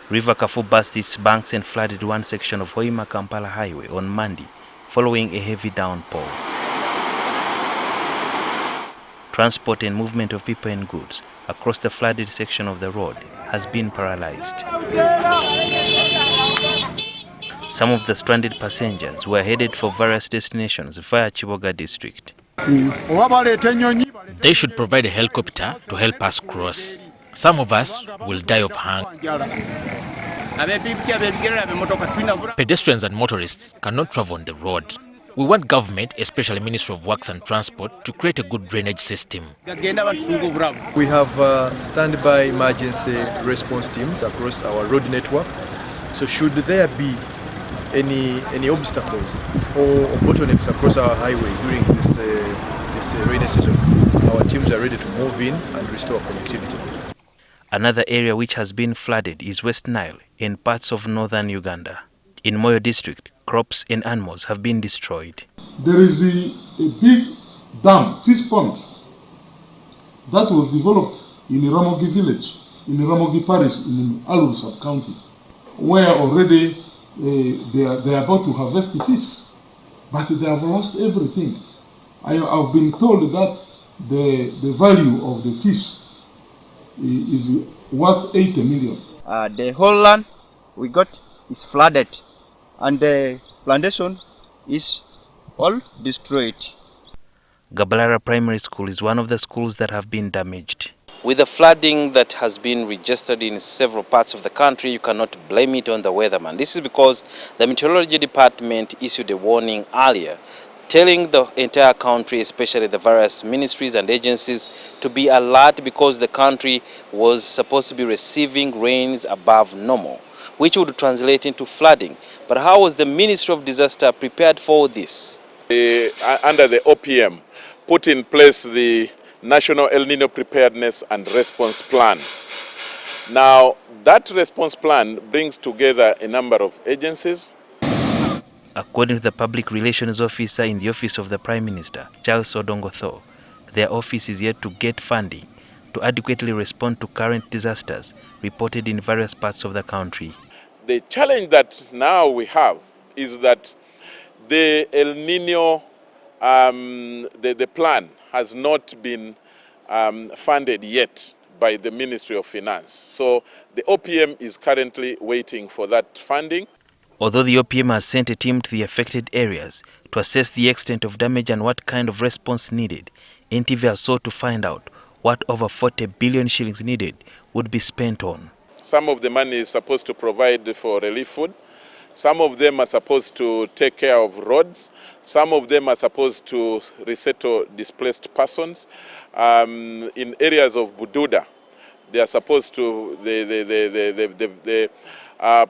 River Kafu burst its banks and flooded one section of Hoima-Kampala Highway on Monday following a heavy downpour. Transport and movement of people and goods across the flooded section of the road has been paralyzed. Some of the stranded passengers were headed for various destinations via Chiboga district. They should provide a helicopter to help us cross. Some of us will die of hunger. Pedestrians and motorists cannot travel on the road. We want government, especially Ministry of Works and Transport, to create a good drainage system. We have standby emergency response teams across our road network. So should there be any obstacles or bottlenecks across our highway during this rainy season, our teams are ready to move in and restore connectivity. Another area which has been flooded is West Nile in parts of northern Uganda. In Moyo district, crops and animals have been destroyed. There is a big dam, fish pond, that was developed in Ramogi village, in Ramogi parish, in Alur sub-county, where already they are about to harvest the fish, but they have lost everything. I have been told that the value of the fish is worth 80 million. The whole land we got is flooded and the plantation is all destroyed. Gabalara Primary School is one of the schools that have been damaged. With the flooding that has been registered in several parts of the country, you cannot blame it on the weatherman. This is because the Meteorology Department issued a warning earlier telling the entire country, especially the various ministries and agencies, to be alert because the country was supposed to be receiving rains above normal, which would translate into flooding. But how was the Ministry of Disaster prepared for this? Under the OPM, put in place the National El Nino Preparedness and Response Plan. Now, that response plan brings together a number of agencies. According to the Public Relations Officer in the Office of the Prime Minister, Charles Odongtho, their office is yet to get funding to adequately respond to current disasters reported in various parts of the country. The challenge that now we have is that the El Nino, the plan has not been funded yet by the Ministry of Finance. So the OPM is currently waiting for that funding. Although the OPM has sent a team to the affected areas to assess the extent of damage and what kind of response needed, NTV has sought to find out what over 40 billion shillings needed would be spent on. Some of the money is supposed to provide for relief food. Some of them are supposed to take care of roads. Some of them are supposed to resettle displaced persons. In areas of Bududa, they are supposed to, the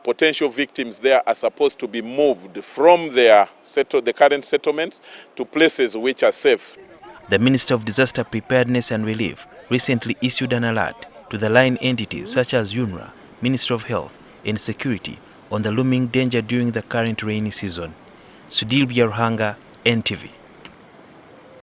potential victims there are supposed to be moved from the current settlements to places which are safe. The Minister of Disaster Preparedness and Relief recently issued an alert to the line entities such as UNRA, Ministry of Health and Security on the looming danger during the current rainy season. Sudil Biaruhanga, NTV.